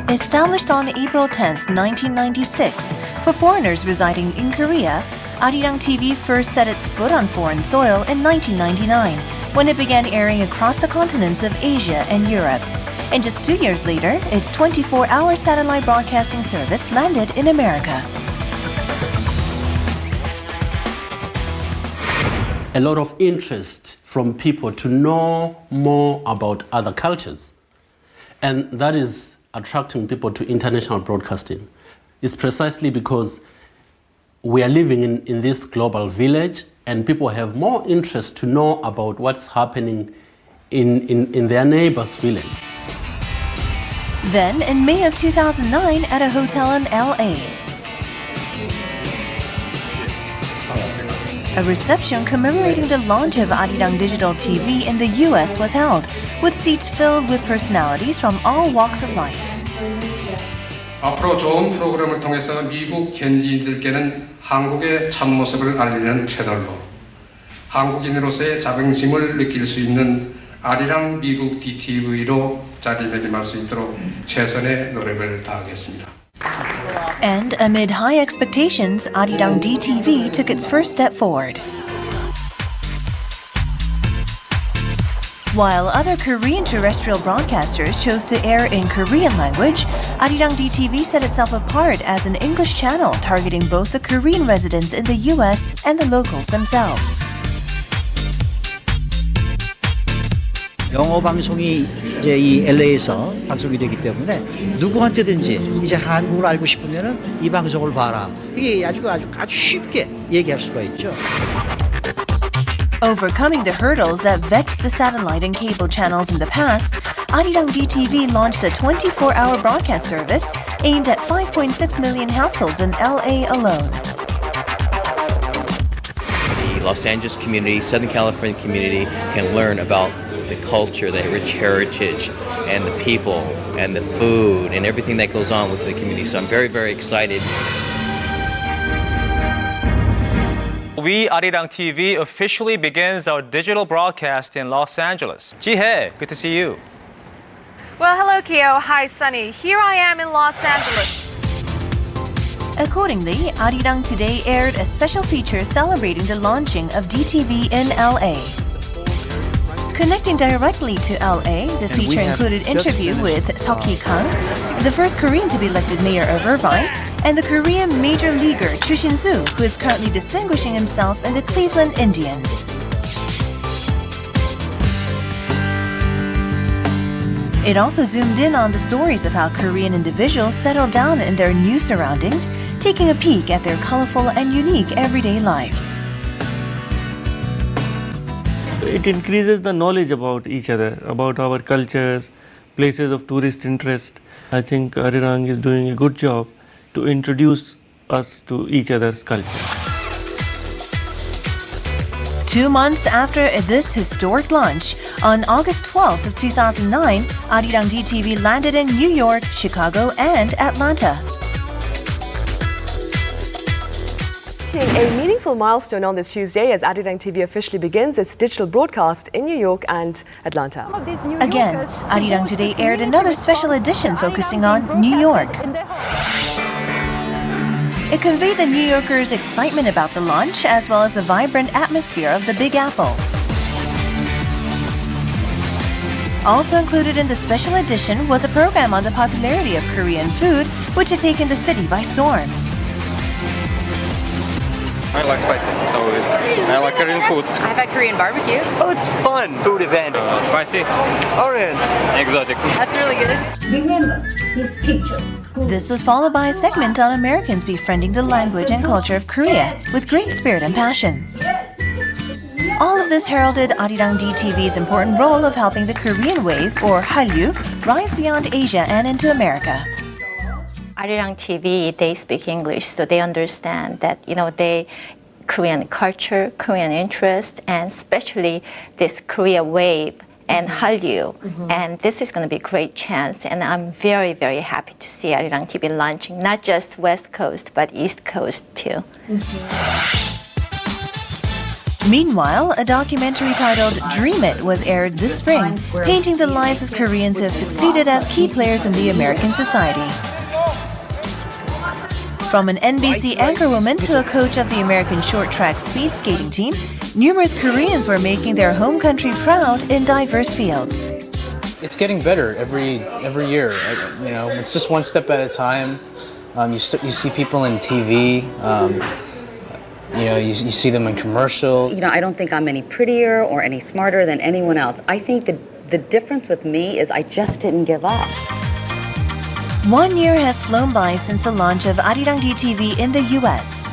Established on April 10, 1996, for foreigners residing in Korea, Arirang TV first set its foot on foreign soil in 1999, when it began airing across the continents of Asia and Europe. And just 2 years later, its 24-hour satellite broadcasting service landed in America. A lot of interest from people to know more about other cultures. And that is attracting people to international broadcasting. It's precisely because we are living in this global village and people have more interest to know about what's happening in their neighbor's village. Then, in May of 2009, at a hotel in LA, a reception commemorating the launch of Arirang Digital TV in the US was held, with seats filled with personalities from all walks of life. 앞으로 좋은 프로그램을 통해서 미국 현지인들께는 한국의 참모습을 알리는 채널로 한국인으로서의 자긍심을 느낄 수 있는 아리랑 미국 DTV로 자리매김할 수 있도록 최선의 노력을 다하겠습니다. And amid high expectations, Arirang DTV took its first step forward. While other Korean terrestrial broadcasters chose to air in Korean language, Arirang DTV set itself apart as an English channel targeting both the Korean residents in the US and the locals themselves. 영어 방송이 이제 이 LA에서 방송이 되기 때문에 누구한테든지 이제 한국을 알고 싶으면은 이 방송을 봐라. 이게 아주 쉽게 얘기할 수가 있죠. Overcoming the hurdles that vexed the satellite and cable channels in the past, Arirang DTV launched a 24-hour broadcast service aimed at 5.6 million households in LA alone. The Los Angeles community, Southern California community can learn about the culture, the rich heritage, and the people, and the food, and everything that goes on with the community. So I'm very, very excited. We, Arirang TV, officially begins our digital broadcast in Los Angeles. Ji-hye, good to see you. Well, hello, Kyo. Hi, Sunny. Here I am in Los Angeles. Accordingly, Arirang today aired a special feature celebrating the launching of DTV in LA. Connecting directly to LA, the feature included interview with Seok Kang, the first Korean to be elected mayor of Irvine, and the Korean major leaguer Choo Shin-soo, who is currently distinguishing himself in the Cleveland Indians. It also zoomed in on the stories of how Korean individuals settle down in their new surroundings, taking a peek at their colorful and unique everyday lives. It increases the knowledge about each other, about our cultures, places of tourist interest. I think Arirang is doing a good job to introduce us to each other's culture. 2 months after this historic launch, on August 12th of 2009, Arirang DTV landed in New York, Chicago, and Atlanta. A meaningful milestone on this Tuesday as Arirang TV officially begins its digital broadcast in New York and Atlanta. Again, Arirang today aired another special edition focusing on New York. It conveyed the New Yorkers' excitement about the launch as well as the vibrant atmosphere of the Big Apple. Also included in the special edition was a program on the popularity of Korean food, which had taken the city by storm. I like spicy, so I like Korean food. I've had Korean barbecue. Oh, it's fun food event. Spicy. Orange. Exotic. That's really good. Remember his picture. This was followed by a segment on Americans befriending the language and culture of Korea with great spirit and passion. All of this heralded Arirang DTV's important role of helping the Korean wave, or Hallyu, rise beyond Asia and into America. Arirang TV, they speak English, so they understand that, they Korean culture, Korean interest, and especially this Korea wave and Hallyu. And this is going to be a great chance, and I'm very, very happy to see Arirang TV launching not just West Coast, but East Coast too. Meanwhile, a documentary titled Dream It was aired this spring, painting the lives of Koreans who have succeeded as key players in the American society. From an NBC anchorwoman to a coach of the American short track speed skating team, numerous Koreans were making their home country proud in diverse fields. It's getting better every year. You know, it's just one step at a time. You see people in TV. You know, you see them in commercial. You know, I don't think I'm any prettier or any smarter than anyone else. I think that the difference with me is I just didn't give up. 1 year has flown by since the launch of Arirang DTV in the US.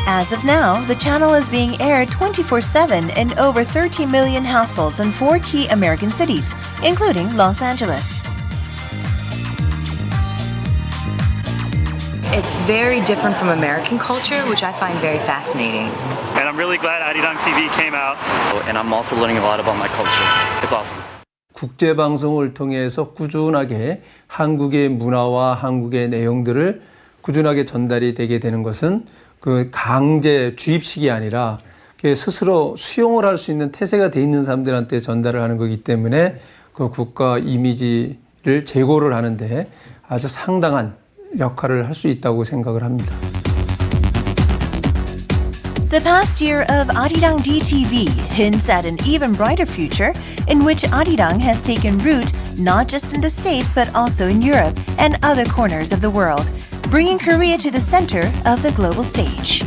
As of now, the channel is being aired 24/7 in over 30 million households in 4 key American cities, including Los Angeles. It's very different from American culture, which I find very fascinating. And I'm really glad arirang TV came out. And I'm also learning a lot about my culture. It's awesome. 국제 방송을 통해서 꾸준하게 한국의 문화와 한국의 내용들을 꾸준하게 전달이 되게 되는 것은 그 강제 주입식이 아니라 스스로 수용을 할 수 있는 태세가 돼 있는 사람들한테 전달을 하는 거기 때문에 그 국가 이미지를 제고를 하는데 아주 상당한 역할을 할 수 있다고 생각을 합니다. The past year of Arirang DTV hints at an even brighter future in which Arirang has taken root not just in the States but also in Europe and other corners of the world, bringing Korea to the center of the global stage.